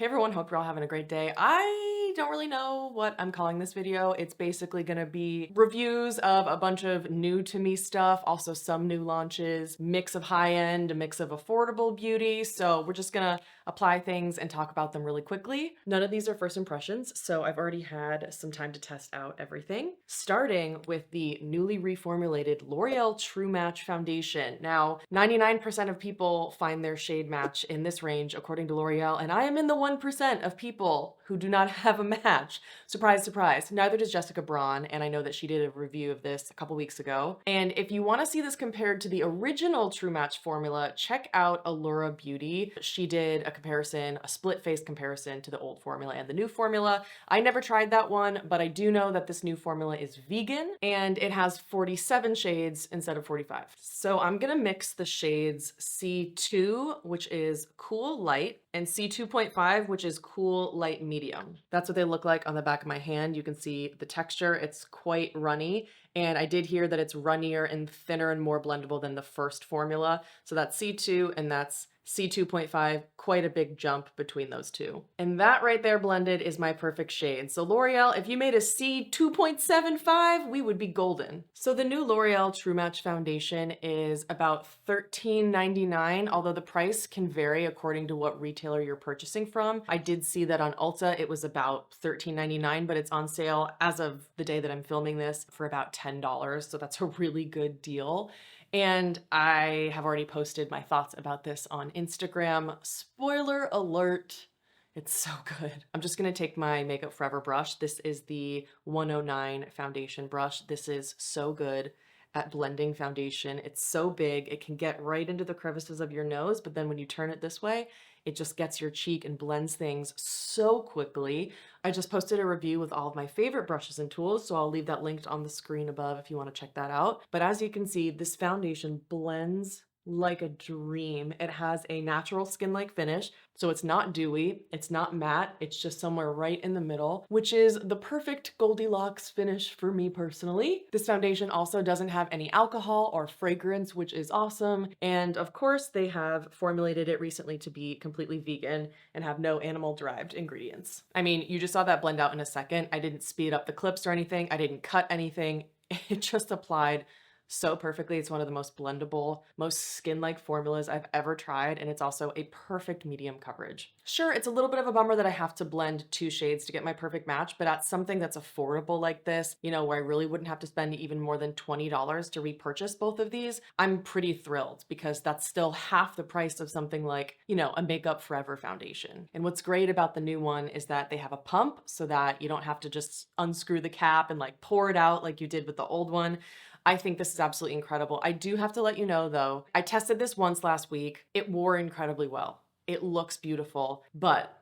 Hey everyone, hope you're all having a great day. I don't really know what I'm calling this video. It's basically gonna be reviews of a bunch of new to me stuff, also some new launches, mix of high end, a mix of affordable beauty. So we're just gonna apply things and talk about them really quickly. None of these are first impressions, so I've already had some time to test out everything. Starting with the newly reformulated L'Oreal True Match Foundation. Now, 99% of people find their shade match in this range, according to L'Oreal, and I am in the 1% of people who do not have a match. Surprise, surprise. Neither does Jessica Braun, and I know that she did a review of this a couple weeks ago. And if you want to see this compared to the original True Match formula, check out Allura Beauty. She did a comparison, a split face comparison to the old formula and the new formula. I never tried that one, but I do know that this new formula is vegan and it has 47 shades instead of 45. So I'm gonna mix the shades C2, which is cool light, and C2.5, which is cool light medium. That's what they look like on the back of my hand. You can see the texture, it's quite runny. And I did hear that it's runnier and thinner and more blendable than the first formula. So that's C2 and that's C2.5, quite a big jump between those two. And that right there blended is my perfect shade. So L'Oreal, if you made a C2.75, we would be golden. So the new L'Oreal True Match Foundation is about $13.99, although the price can vary according to what retailer you're purchasing from. I did see that on Ulta it was about $13.99, but it's on sale as of the day that I'm filming this for about $10, so that's a really good deal. And I have already posted my thoughts about this on Instagram. Spoiler alert, it's so good. I'm just gonna take my Makeup Forever brush. This is the 109 foundation brush. This is so good at blending foundation. It's so big, it can get right into the crevices of your nose, but then when you turn it this way, it just gets your cheek and blends things so quickly. I just posted a review with all of my favorite brushes and tools, so I'll leave that linked on the screen above if you want to check that out. But as you can see, this foundation blends like a dream. It has a natural skin-like finish, so it's not dewy, it's not matte, it's just somewhere right in the middle, which is the perfect Goldilocks finish for me personally. This foundation also doesn't have any alcohol or fragrance, which is awesome. And of course, they have formulated it recently to be completely vegan and have no animal-derived ingredients. I mean, you just saw that blend out in a second. I didn't speed up the clips or anything. I didn't cut anything. It just applied so perfectly. It's one of the most blendable, most skin-like formulas I've ever tried, and it's also a perfect medium coverage. Sure, it's a little bit of a bummer that I have to blend two shades to get my perfect match, but at something that's affordable like this, you know, where I really wouldn't have to spend even more than $20 to repurchase both of these, I'm pretty thrilled because that's still half the price of something like, you know, a Makeup Forever foundation. And what's great about the new one is that they have a pump so that you don't have to just unscrew the cap and like pour it out like you did with the old one. I think this is absolutely incredible. I do have to let you know though, I tested this once last week. It wore incredibly well. It looks beautiful, but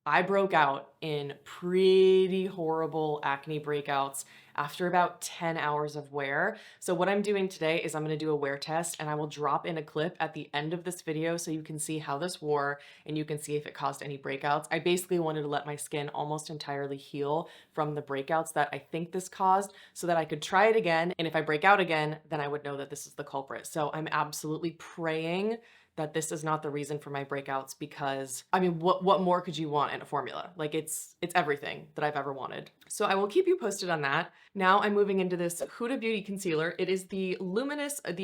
I broke out in pretty horrible acne breakouts after about 10 hours of wear. So what I'm doing today is I'm gonna do a wear test and I will drop in a clip at the end of this video so you can see how this wore and you can see if it caused any breakouts. I basically wanted to let my skin almost entirely heal from the breakouts that I think this caused so that I could try it again. And if I break out again, then I would know that this is the culprit. So I'm absolutely praying that this is not the reason for my breakouts because, I mean, what more could you want in a formula? Like it's everything that I've ever wanted. So I will keep you posted on that. Now I'm moving into this Huda Beauty Concealer. It is the Luminous, what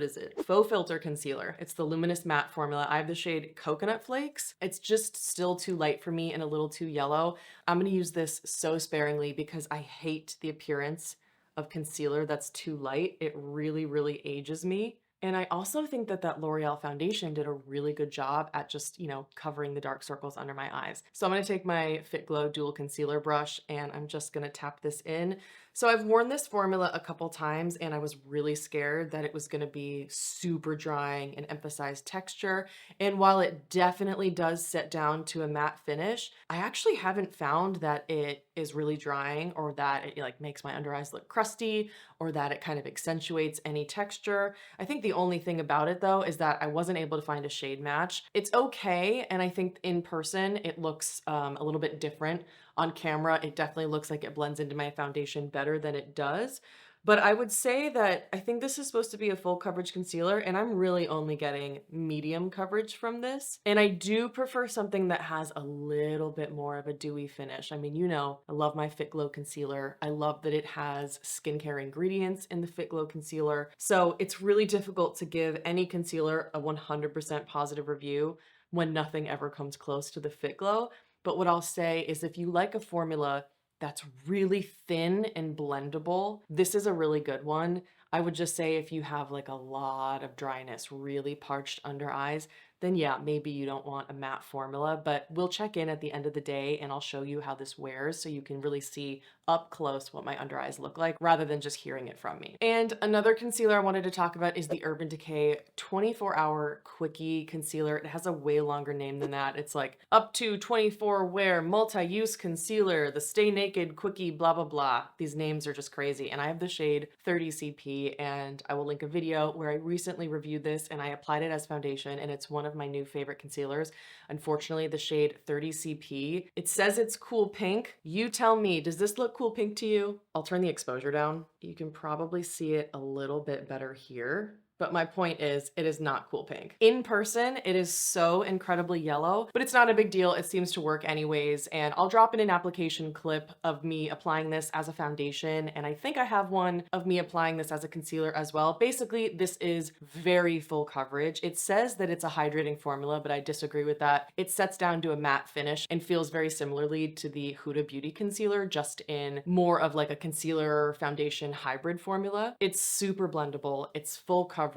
is it? Faux Filter Concealer. It's the Luminous Matte formula. I have the shade Coconut Flakes. It's just still too light for me and a little too yellow. I'm gonna use this so sparingly because I hate the appearance of concealer that's too light. It really, really ages me. And I also think that that L'Oreal foundation did a really good job at just, you know, covering the dark circles under my eyes. So I'm gonna take my Fitglow dual concealer brush and I'm just gonna tap this in. So I've worn this formula a couple times and I was really scared that it was gonna be super drying and emphasize texture. And while it definitely does set down to a matte finish, I actually haven't found that it is really drying or that it like makes my under eyes look crusty or that it kind of accentuates any texture. I think the only thing about it though is that I wasn't able to find a shade match. It's okay, and I think in person it looks a little bit different. On camera, it definitely looks like it blends into my foundation better than it does. But I would say that I think this is supposed to be a full coverage concealer, and I'm really only getting medium coverage from this. And I do prefer something that has a little bit more of a dewy finish. I mean, you know, I love my Fitglow concealer. I love that it has skincare ingredients in the Fitglow concealer. So it's really difficult to give any concealer a 100% positive review when nothing ever comes close to the Fitglow. But what I'll say is if you like a formula that's really thin and blendable, this is a really good one. I would just say if you have like a lot of dryness, really parched under eyes, then yeah, maybe you don't want a matte formula, but we'll check in at the end of the day and I'll show you how this wears so you can really see up close what my under eyes look like rather than just hearing it from me. And another concealer I wanted to talk about is the Urban Decay 24-hour Quickie concealer. It has a way longer name than that. It's like up to 24 wear multi-use concealer, the Stay Naked Quickie blah blah blah. These names are just crazy. And I have the shade 30CP and I will link a video where I recently reviewed this and I applied it as foundation and it's one of my new favorite concealers. Unfortunately, the shade 30CP, it says it's cool pink. You tell me, does this look cool pink to you? I'll turn the exposure down. You can probably see it a little bit better here. But my point is, it is not cool pink. In person, it is so incredibly yellow, but it's not a big deal. It seems to work anyways. And I'll drop in an application clip of me applying this as a foundation. And I think I have one of me applying this as a concealer as well. Basically, this is very full coverage. It says that it's a hydrating formula, but I disagree with that. It sets down to a matte finish and feels very similarly to the Huda Beauty concealer, just in more of like a concealer foundation hybrid formula. It's super blendable. It's full coverage.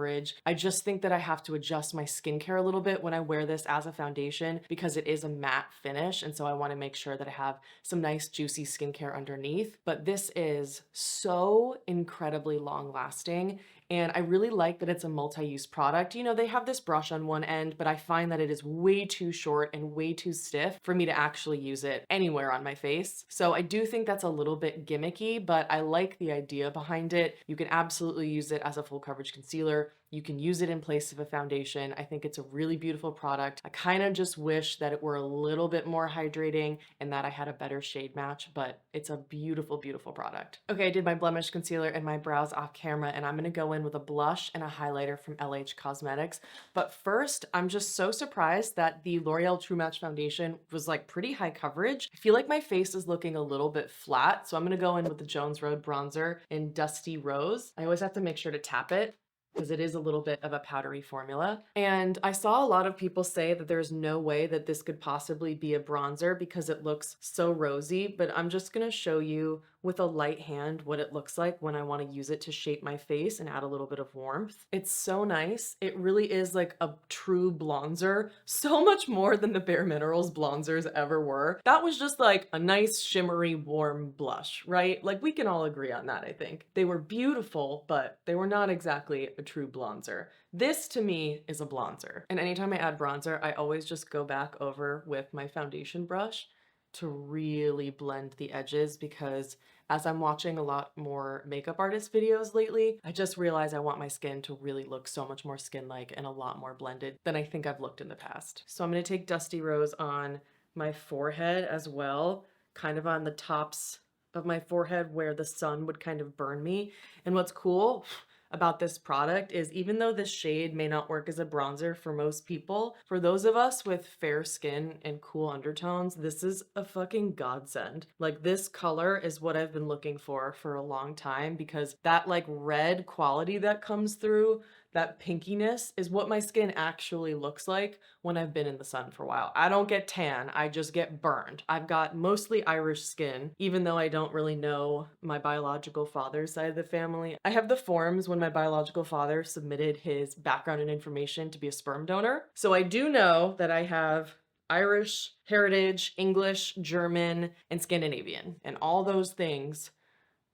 I just think that I have to adjust my skincare a little bit when I wear this as a foundation because it is a matte finish. And so I want to make sure that I have some nice juicy skincare underneath. But this is so incredibly long lasting. And I really like that it's a multi-use product. You know, they have this brush on one end, but I find that it is way too short and way too stiff for me to actually use it anywhere on my face. So I do think that's a little bit gimmicky, but I like the idea behind it. You can absolutely use it as a full coverage concealer. You can use it in place of a foundation. I think it's a really beautiful product. I kind of just wish that it were a little bit more hydrating and that I had a better shade match, but it's a beautiful, beautiful product. Okay, I did my blemish concealer and my brows off camera, and I'm gonna go in with a blush and a highlighter from LH Cosmetics. But first, I'm just so surprised that the L'Oreal True Match foundation was like pretty high coverage. I feel like my face is looking a little bit flat, so I'm gonna go in with the Jones Road bronzer in Dusty Rose. I always have to make sure to tap it because it is a little bit of a powdery formula. And I saw a lot of people say that there's no way that this could possibly be a bronzer because it looks so rosy, but I'm just gonna show you with a light hand what it looks like when I want to use it to shape my face and add a little bit of warmth. It's so nice. It really is like a true bronzer, so much more than the Bare Minerals bronzers ever were. That was just like a nice shimmery warm blush, right? Like we can all agree on that, I think. They were beautiful, but they were not exactly a true bronzer. This to me is a bronzer. And anytime I add bronzer, I always just go back over with my foundation brush to really blend the edges because as I'm watching a lot more makeup artist videos lately, I just realized I want my skin to really look so much more skin-like and a lot more blended than I think I've looked in the past. So I'm gonna take Dusty Rose on my forehead as well, kind of on the tops of my forehead where the sun would kind of burn me. And what's cool about this product is even though this shade may not work as a bronzer for most people, for those of us with fair skin and cool undertones, this is a fucking godsend. Like this color is what I've been looking for a long time because that like red quality that comes through, that pinkiness is what my skin actually looks like when I've been in the sun for a while. I don't get tan, I just get burned. I've got mostly Irish skin, even though I don't really know my biological father's side of the family. I have the forms when my biological father submitted his background and information to be a sperm donor. So I do know that I have Irish heritage, English, German, and Scandinavian, and all those things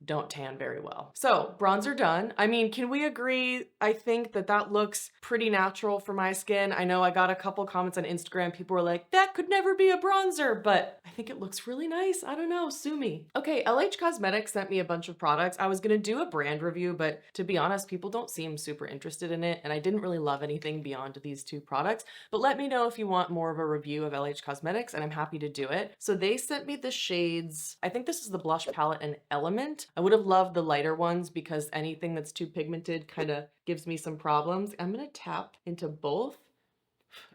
don't tan very well. So bronzer done. I mean, can we agree? I think that that looks pretty natural for my skin. I know I got a couple comments on Instagram. People were like, that could never be a bronzer, but I think it looks really nice. I don't know, sue me. Okay, LH Cosmetics sent me a bunch of products. I was gonna do a brand review, but to be honest, people don't seem super interested in it. And I didn't really love anything beyond these two products, but let me know if you want more of a review of LH Cosmetics and I'm happy to do it. So they sent me the shades, I think this is the blush palette in Element. I would have loved the lighter ones because anything that's too pigmented kind of gives me some problems. I'm gonna tap into both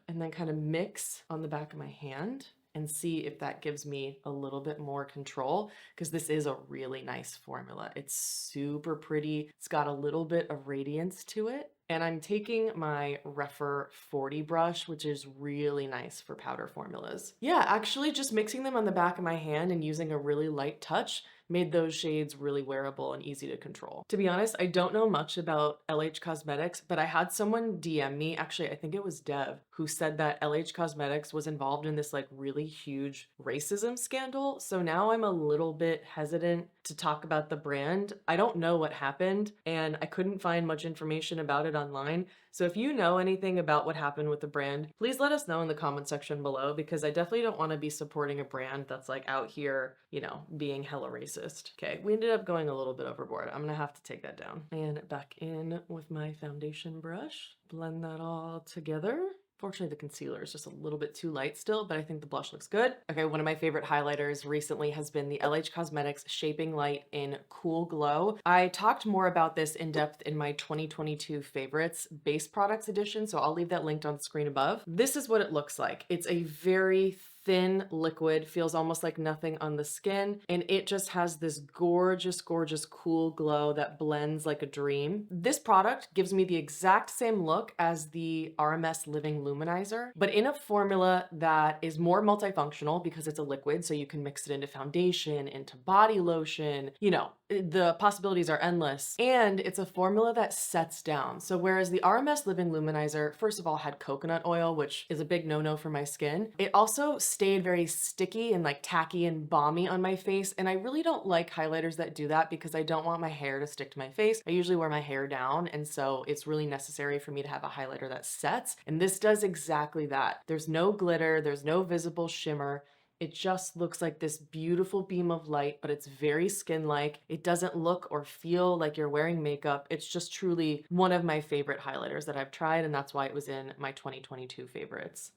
and then kind of mix on the back of my hand and see if that gives me a little bit more control, because this is a really nice formula. It's super pretty. It's got a little bit of radiance to it. And I'm taking my Refer 40 brush, which is really nice for powder formulas. Yeah, actually just mixing them on the back of my hand and using a really light touch made those shades really wearable and easy to control. To be honest, I don't know much about LH Cosmetics, but I had someone DM me, actually I think it was Dev, who said that LH Cosmetics was involved in this like really huge racism scandal. So now I'm a little bit hesitant to talk about the brand. I don't know what happened and I couldn't find much information about it online. So if you know anything about what happened with the brand, please let us know in the comment section below, because I definitely don't want to be supporting a brand that's like out here, you know, being hella racist. Okay, we ended up going a little bit overboard. I'm gonna have to take that down. And back in with my foundation brush, blend that all together. Fortunately, the concealer is just a little bit too light still, but I think the blush looks good. Okay, one of my favorite highlighters recently has been the LH Cosmetics Shaping Light in Cool Glow. I talked more about this in depth in my 2022 favorites base products edition, so I'll leave that linked on the screen above. This is what it looks like. It's a very thin liquid, feels almost like nothing on the skin, and it just has this gorgeous, gorgeous cool glow that blends like a dream. This product gives me the exact same look as the RMS Living Luminizer, but in a formula that is more multifunctional because it's a liquid, so you can mix it into foundation, into body lotion, you know, the possibilities are endless. And it's a formula that sets down. So whereas the RMS Living Luminizer, first of all, had coconut oil, which is a big no-no for my skin, it also stayed very sticky and like tacky and balmy on my face. And I really don't like highlighters that do that because I don't want my hair to stick to my face. I usually wear my hair down, and so it's really necessary for me to have a highlighter that sets. And this does exactly that. There's no glitter, there's no visible shimmer. It just looks like this beautiful beam of light, but it's very skin-like. It doesn't look or feel like you're wearing makeup. It's just truly one of my favorite highlighters that I've tried, and that's why it was in my 2022 favorites.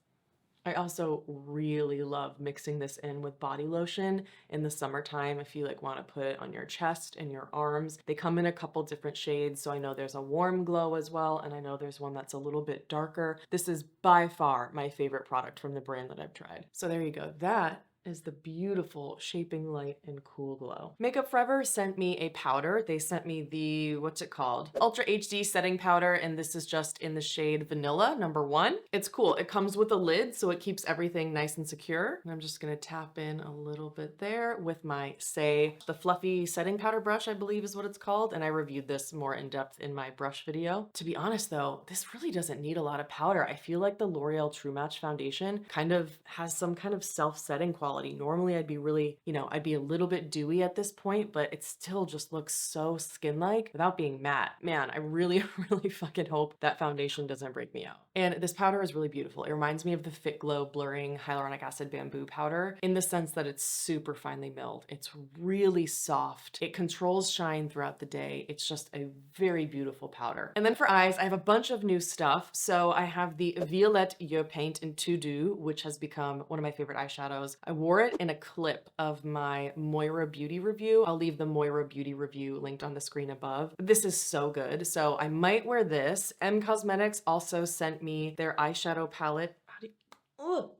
I also really love mixing this in with body lotion in the summertime if you like want to put it on your chest and your arms. They come in a couple different shades, so I know there's a warm glow as well, and I know there's one that's a little bit darker. This is by far my favorite product from the brand that I've tried. So there you go. That is the beautiful Shaping Light and Cool Glow. Makeup Forever sent me a powder. They sent me the, what's it called? Ultra HD setting powder, and this is just in the shade Vanilla #1. It's cool. It comes with a lid, so it keeps everything nice and secure. And I'm just gonna tap in a little bit there with my the fluffy setting powder brush, I believe is what it's called, and I reviewed this more in depth in my brush video. To be honest though, this really doesn't need a lot of powder. I feel like the L'Oreal True Match foundation kind of has some kind of self-setting quality. Normally I'd be really, you know, I'd be a little bit dewy at this point, but it still just looks so skin-like without being matte. Man, I really, really fucking hope that foundation doesn't break me out. And this powder is really beautiful. It reminds me of the Fitglow Blurring Hyaluronic Acid Bamboo Powder in the sense that it's super finely milled. It's really soft. It controls shine throughout the day. It's just a very beautiful powder. And then for eyes, I have a bunch of new stuff. So I have the Violette Yeux Paint in Doux, which has become one of my favorite eyeshadows. I wore it in a clip of my Moira Beauty review. I'll leave the Moira Beauty review linked on the screen above. This is so good. So I might wear this. M Cosmetics also sent me their eyeshadow palette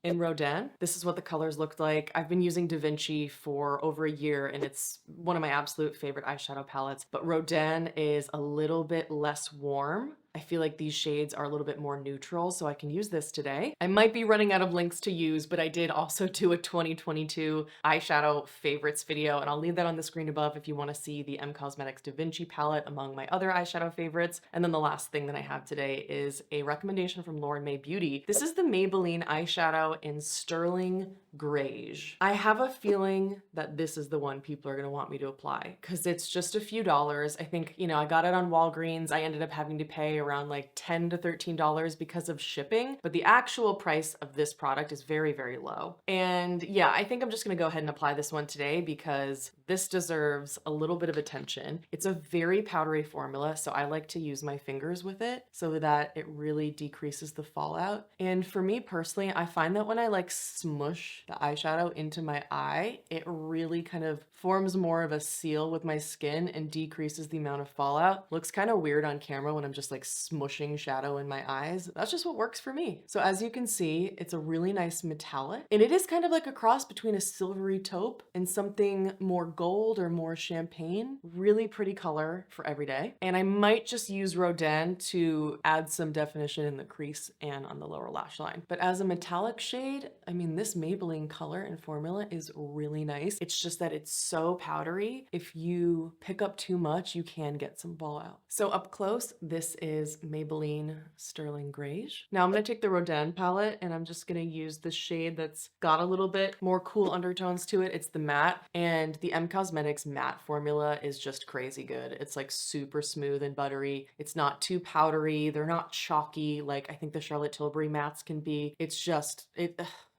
in Rodin. This is what the colors looked like. I've been using Da Vinci for over a year and it's one of my absolute favorite eyeshadow palettes, but Rodin is a little bit less warm. I feel like these shades are a little bit more neutral, so I can use this today. I might be running out of links to use, but I did also do a 2022 eyeshadow favorites video, and I'll leave that on the screen above if you want to see the M Cosmetics Da Vinci palette among my other eyeshadow favorites. And then the last thing that I have today is a recommendation from Lauren May Beauty. This is the Maybelline eyeshadow in Sterling Greige. I have a feeling that this is the one people are going to want me to apply because it's just a few dollars. I think, you know, I got it on Walgreens. I ended up having to pay probably around like $10 to $13 because of shipping, but the actual price of this product is very, very low. And yeah, I think I'm just gonna go ahead and apply this one today because this deserves a little bit of attention. It's a very powdery formula, so I like to use my fingers with it so that it really decreases the fallout. And for me personally, I find that when I like smush the eyeshadow into my eye, it really kind of forms more of a seal with my skin and decreases the amount of fallout. Looks kind of weird on camera when I'm just like smushing shadow in my eyes. That's just what works for me. So as you can see, it's a really nice metallic, and it is kind of like a cross between a silvery taupe and something more gold or more champagne. Really pretty color for every day. And I might just use Rodin to add some definition in the crease and on the lower lash line. But as a metallic shade, I mean, this Maybelline color and formula is really nice. It's just that it's so powdery. If you pick up too much, you can get some fallout. So up close, this is Maybelline Sterling Greige. Now I'm gonna take the Rodin palette and I'm just gonna use the shade that's got a little bit more cool undertones to it. It's the matte, and the Cosmetics matte formula is just crazy good. It's like super smooth and buttery. It's not too powdery. They're not chalky like I think the Charlotte Tilbury mattes can be. It's just,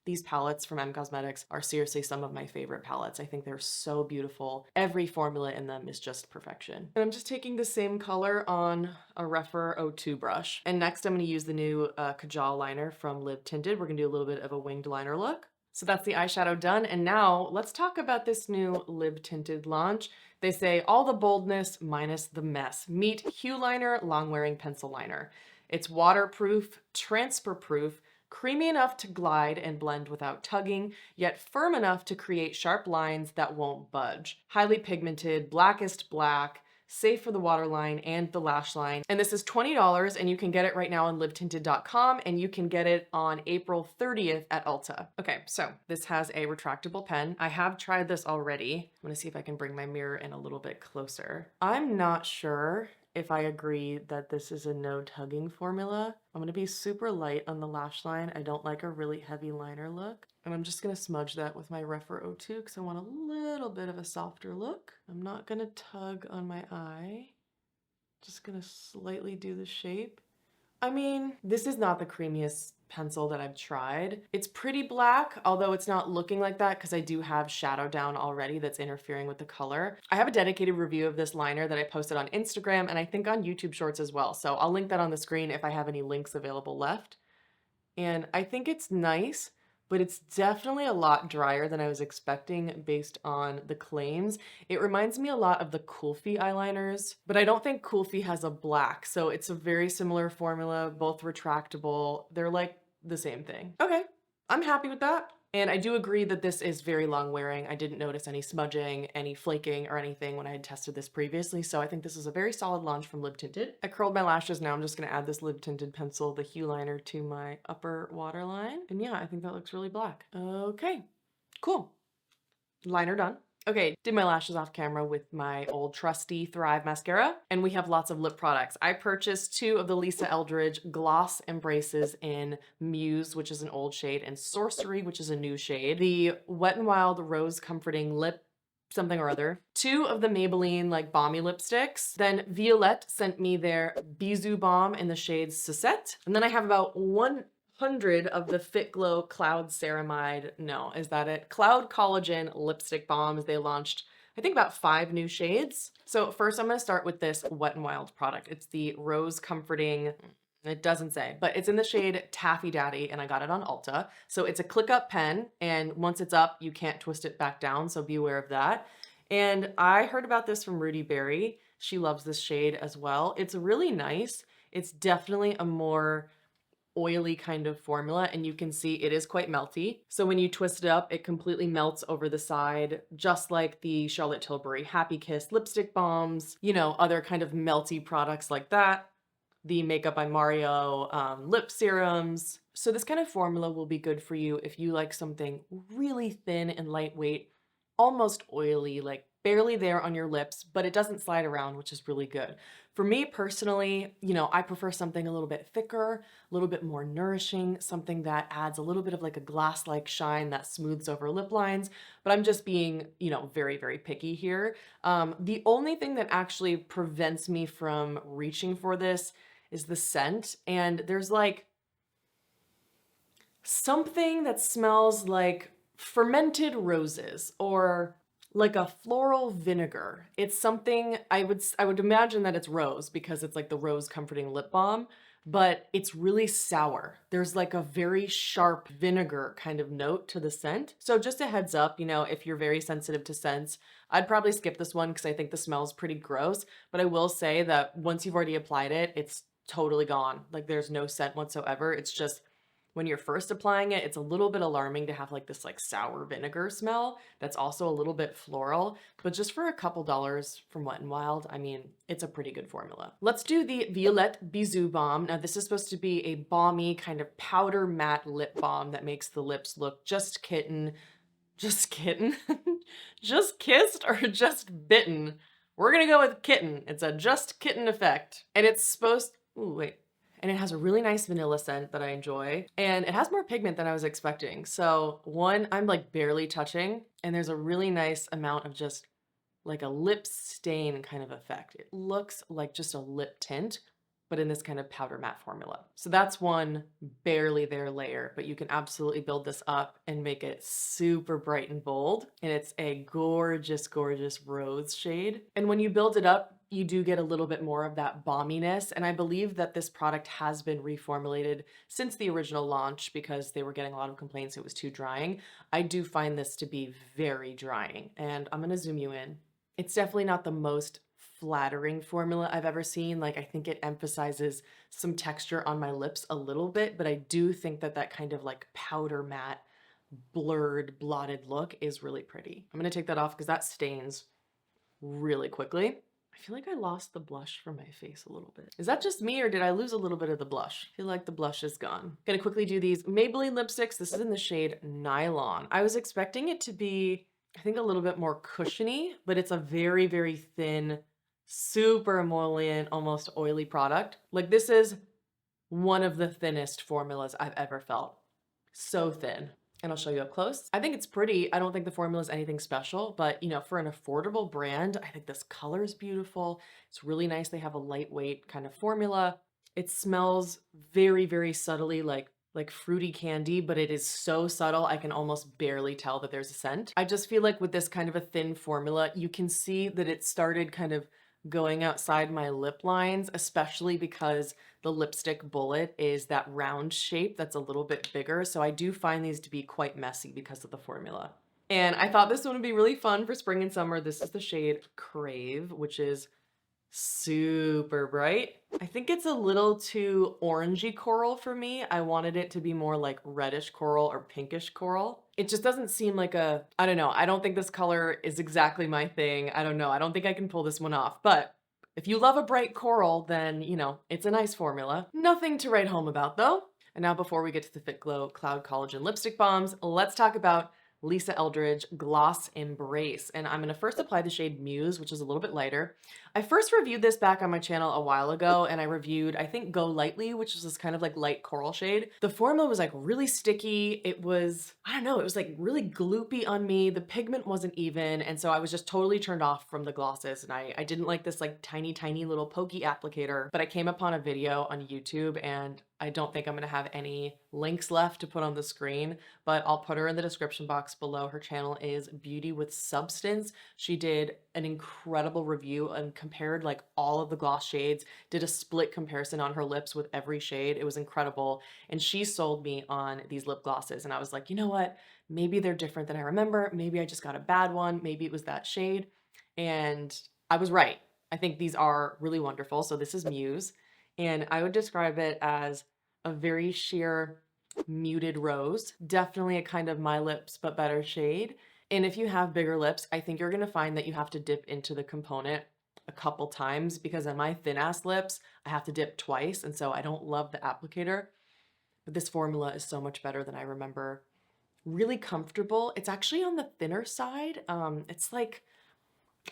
these palettes from Cosmetics are seriously some of my favorite palettes. I think they're so beautiful. Every formula in them is just perfection. And I'm just taking the same color on a Rephr 02 brush. And next I'm gonna use the new Kajal liner from Live Tinted. We're gonna do a little bit of a winged liner look. So that's the eyeshadow done. And now let's talk about this new Live Tinted launch. They say all the boldness minus the mess. Meet Hueliner long wearing pencil liner. It's waterproof, transfer proof, creamy enough to glide and blend without tugging, yet firm enough to create sharp lines that won't budge. Highly pigmented, blackest black, safe for the waterline and the lash line. And this is $20 and you can get it right now on livetinted.com, and you can get it on April 30th at Ulta. Okay, so this has a retractable pen. I have tried this already. I'm gonna see if I can bring my mirror in a little bit closer. I'm not sure if I agree that this is a no tugging formula. I'm gonna be super light on the lash line. I don't like a really heavy liner look. And I'm just gonna smudge that with my Rephr 02 because I want a little bit of a softer look. I'm not gonna tug on my eye. Just gonna slightly do the shape. I mean, this is not the creamiest pencil that I've tried. It's pretty black, although it's not looking like that because I do have shadow down already that's interfering with the color. I have a dedicated review of this liner that I posted on Instagram and I think on YouTube Shorts as well. So I'll link that on the screen if I have any links available left. And I think it's nice, but it's definitely a lot drier than I was expecting based on the claims. It reminds me a lot of the Kulfi eyeliners, but I don't think Kulfi has a black, so it's a very similar formula, both retractable. They're like the same thing. Okay, I'm happy with that. And I do agree that this is very long wearing. I didn't notice any smudging, any flaking, or anything when I had tested this previously, so I think this is a very solid launch from Live Tinted. I curled my lashes. Now I'm just gonna add this Live Tinted pencil, the Hueliner, to my upper waterline. And yeah, I think that looks really black. Okay, cool. Liner done. Okay, did my lashes off camera with my old trusty Thrive mascara, and we have lots of lip products. I purchased 2 of the Lisa Eldridge Gloss Embraces in Muse, which is an old shade, and Sorcery, which is a new shade. The Wet n Wild Rose Comforting Lip something or other. 2 of the Maybelline like balmy lipsticks. Then Violette sent me their Bisou Balm in the shade Suzette. And then I have about 100 of the Fitglow Cloud Ceramide, no, is that it? Cloud Collagen lipstick balms. They launched, I think, about 5 new shades. So first I'm gonna start with this Wet n Wild product. It's the Rose Comforting, it doesn't say, but it's in the shade Taffy Daddy, and I got it on Ulta. So it's a click up pen, and once it's up, you can't twist it back down, so be aware of that. And I heard about this from Rudy Berry. She loves this shade as well. It's really nice. It's definitely a more oily kind of formula, and you can see it is quite melty. So when you twist it up, it completely melts over the side, just like the Charlotte Tilbury Happy Kiss lipstick balms, you know, other kind of melty products like that. The Makeup by Mario lip serums. So this kind of formula will be good for you if you like something really thin and lightweight, almost oily, like barely there on your lips, but it doesn't slide around, which is really good. For me personally, you know, I prefer something a little bit thicker, a little bit more nourishing, something that adds a little bit of like a glass-like shine that smooths over lip lines, but I'm just being, you know, very, very picky here. The only thing that actually prevents me from reaching for this is the scent. And there's like something that smells like fermented roses or like a floral vinegar. It's something I would imagine that it's rose because it's like the rose comforting lip balm, but it's really sour. There's like a very sharp vinegar kind of note to the scent. So just a heads up, you know, if you're very sensitive to scents, I'd probably skip this one because I think the smell's pretty gross, but I will say that once you've already applied it, it's totally gone. Like there's no scent whatsoever. It's just when you're first applying it, it's a little bit alarming to have like this like sour vinegar smell that's also a little bit floral, but just for a couple dollars from Wet n Wild, I mean, it's a pretty good formula. Let's do the Violette Bisou Balm. Now this is supposed to be a balmy kind of powder matte lip balm that makes the lips look just kitten, just kitten, just kissed or just bitten. We're gonna go with kitten. It's a just kitten effect. And it's supposed, ooh, wait. And it has a really nice vanilla scent that I enjoy. And it has more pigment than I was expecting. So one, I'm like barely touching, and there's a really nice amount of just like a lip stain kind of effect. It looks like just a lip tint, but in this kind of powder matte formula. So that's one barely there layer, but you can absolutely build this up and make it super bright and bold. And it's a gorgeous, gorgeous rose shade. And when you build it up, you do get a little bit more of that balminess. And I believe that this product has been reformulated since the original launch because they were getting a lot of complaints it was too drying. I do find this to be very drying. And I'm gonna zoom you in. It's definitely not the most flattering formula I've ever seen. Like I think it emphasizes some texture on my lips a little bit, but I do think that that kind of like powder matte, blurred, blotted look is really pretty. I'm gonna take that off because that stains really quickly. I feel like I lost the blush from my face a little bit. Is that just me or did I lose a little bit of the blush? I feel like the blush is gone. Gonna quickly do these Maybelline lipsticks. This is in the shade Nylon. I was expecting it to be, I think, a little bit more cushiony, but it's a very, very thin, super emollient, almost oily product. Like this is one of the thinnest formulas I've ever felt. So thin. And I'll show you up close. I think it's pretty. I don't think the formula is anything special, but you know, for an affordable brand, I think this color is beautiful. It's really nice. They have a lightweight kind of formula. It smells very, very subtly like fruity candy, but it is so subtle I can almost barely tell that there's a scent. I just feel like with this kind of a thin formula, you can see that it started kind of going outside my lip lines, especially because the lipstick bullet is that round shape that's a little bit bigger. So I do find these to be quite messy because of the formula. And I thought this one would be really fun for spring and summer. This is the shade Crave, which is super bright. I think it's a little too orangey coral for me. I wanted it to be more like reddish coral or pinkish coral. It just doesn't seem like a, I don't know. I don't think this color is exactly my thing. I don't know. I don't think I can pull this one off, but if you love a bright coral, then, you know, it's a nice formula. Nothing to write home about though. And now before we get to the Fitglow Cloud Collagen Lipstick Bombs, let's talk about Lisa Eldridge Gloss Embrace. And I'm gonna first apply the shade Muse, which is a little bit lighter. I first reviewed this back on my channel a while ago, and I reviewed, I think, Go Lightly, which is this kind of like light coral shade. The formula was like really sticky. It was, I don't know, it was like really gloopy on me. The pigment wasn't even, and so I was just totally turned off from the glosses, and I didn't like this like tiny, tiny little pokey applicator, but I came upon a video on YouTube, and I don't think I'm gonna have any links left to put on the screen, but I'll put her in the description box below. Her channel is Beauty with Substance. She did an incredible review and compared like all of the gloss shades, did a split comparison on her lips with every shade. It was incredible. And she sold me on these lip glosses. And I was like, you know what? Maybe they're different than I remember. Maybe I just got a bad one. Maybe it was that shade. And I was right. I think these are really wonderful. So this is Muse. And I would describe it as a very sheer muted rose. Definitely a kind of My Lips but better shade. And if you have bigger lips, I think you're gonna find that you have to dip into the component a couple times because on my thin ass lips, I have to dip twice. And so I don't love the applicator, but this formula is so much better than I remember. Really comfortable. It's actually on the thinner side. It's like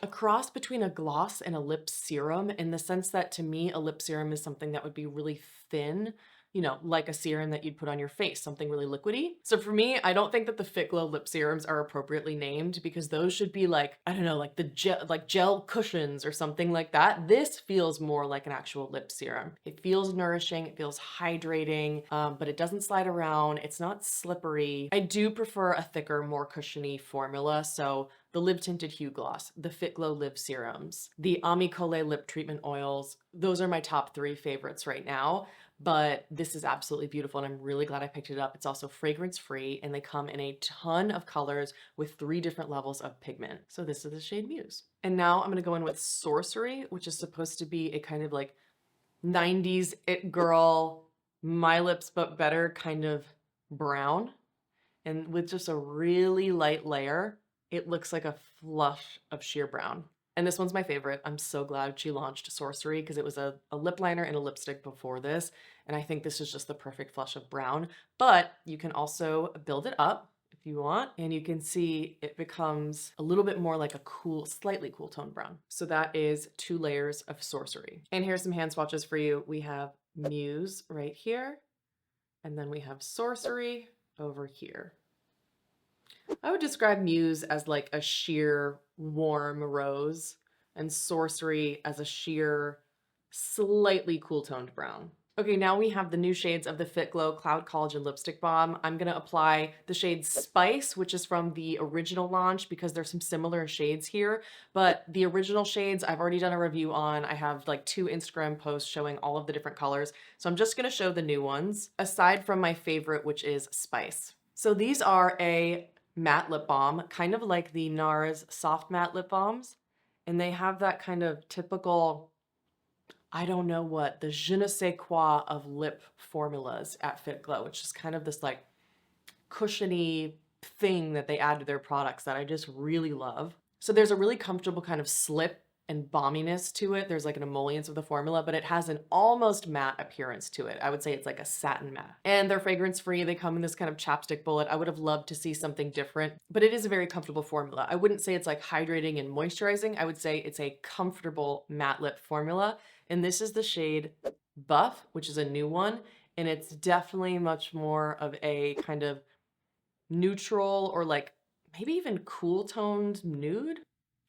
a cross between a gloss and a lip serum in the sense that to me, a lip serum is something that would be really thin you know, like a serum that you'd put on your face, something really liquidy. So for me, I don't think that the Fitglow lip serums are appropriately named because those should be like, I don't know, like the gel cushions or something like that. This feels more like an actual lip serum. It feels nourishing, it feels hydrating, but it doesn't slide around. It's not slippery. I do prefer a thicker, more cushiony formula. So the Live Tinted Hue Gloss, the Fitglow Lip Serums, the Amicole Lip Treatment Oils. Those are my top 3 favorites right now, but this is absolutely beautiful and I'm really glad I picked it up. It's also fragrance free and they come in a ton of colors with 3 different levels of pigment. So this is the shade Muse. And now I'm gonna go in with Sorcery, which is supposed to be a kind of like 90s it girl, my lips but better kind of brown. And with just a really light layer, it looks like a flush of sheer brown. And this one's my favorite. I'm so glad she launched Sorcery because it was a lip liner and a lipstick before this. And I think this is just the perfect flush of brown. But you can also build it up if you want. And you can see it becomes a little bit more like a cool, slightly cool tone brown. So that is 2 layers of Sorcery. And here's some hand swatches for you. We have Muse right here. And then we have Sorcery over here. I would describe Muse as like a sheer warm rose and Sorcery as a sheer slightly cool toned brown. Okay, now we have the new shades of the Fitglow Cloud Collagen Lipstick Balm. I'm gonna apply the shade Spice, which is from the original launch because there's some similar shades here, but the original shades I've already done a review on. I have like 2 Instagram posts showing all of the different colors. So I'm just gonna show the new ones, aside from my favorite, which is Spice. So these are a matte lip balm, kind of like the NARS soft matte lip balms. And they have that kind of typical, I don't know what, the je ne sais quoi of lip formulas at Fitglow, which is kind of this like cushiony thing that they add to their products that I just really love. So there's a really comfortable kind of slip and balminess to it. There's like an emollience of the formula, but it has an almost matte appearance to it. I would say it's like a satin matte. And they're fragrance free. They come in this kind of chapstick bullet. I would have loved to see something different, but it is a very comfortable formula. I wouldn't say it's like hydrating and moisturizing. I would say it's a comfortable matte lip formula. And this is the shade Buff, which is a new one. And it's definitely much more of a kind of neutral or like maybe even cool toned nude.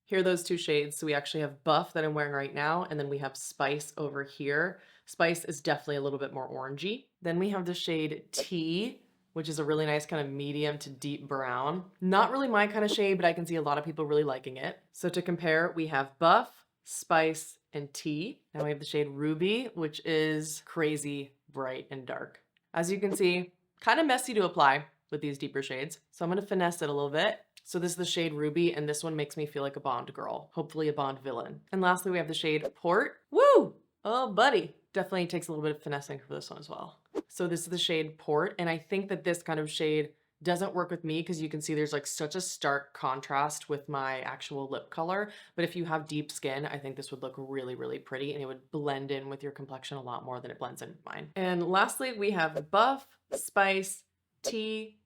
Here are those 2 shades. So we actually have Buff that I'm wearing right now, and then we have Spice over here. Spice is definitely a little bit more orangey. Then we have the shade Tea, which is a really nice kind of medium to deep brown. Not really my kind of shade, but I can see a lot of people really liking it. So to compare, we have Buff, Spice, and Tea. Now we have the shade Ruby, which is crazy bright and dark. As you can see, kind of messy to apply with these deeper shades. So I'm gonna finesse it a little bit. So this is the shade Ruby, and this one makes me feel like a Bond girl, hopefully a Bond villain. And lastly, we have the shade Port. Woo! Oh, buddy. Definitely takes a little bit of finessing for this one as well. So this is the shade Port, and I think that this kind of shade doesn't work with me because you can see there's like such a stark contrast with my actual lip color. But if you have deep skin, I think this would look really, really pretty and it would blend in with your complexion a lot more than it blends in with mine. And lastly, we have Buff, Spice, Tea,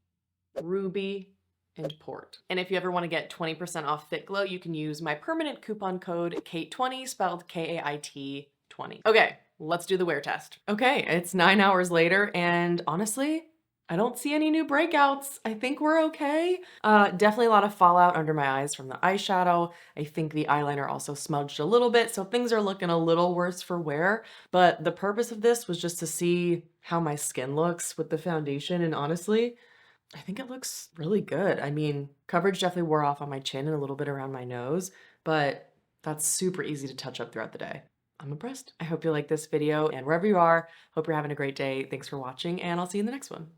Ruby, and Port. And if you ever want to get 20% off Fitglow, you can use my permanent coupon code KATE20, spelled KAIT20. Okay, let's do the wear test. Okay, it's 9 hours later, and honestly, I don't see any new breakouts. I think we're okay. Definitely a lot of fallout under my eyes from the eyeshadow. I think the eyeliner also smudged a little bit, so things are looking a little worse for wear. But the purpose of this was just to see how my skin looks with the foundation, and honestly, I think it looks really good. I mean, coverage definitely wore off on my chin and a little bit around my nose, but that's super easy to touch up throughout the day. I'm impressed. I hope you like this video, and wherever you are, hope you're having a great day. Thanks for watching, and I'll see you in the next one.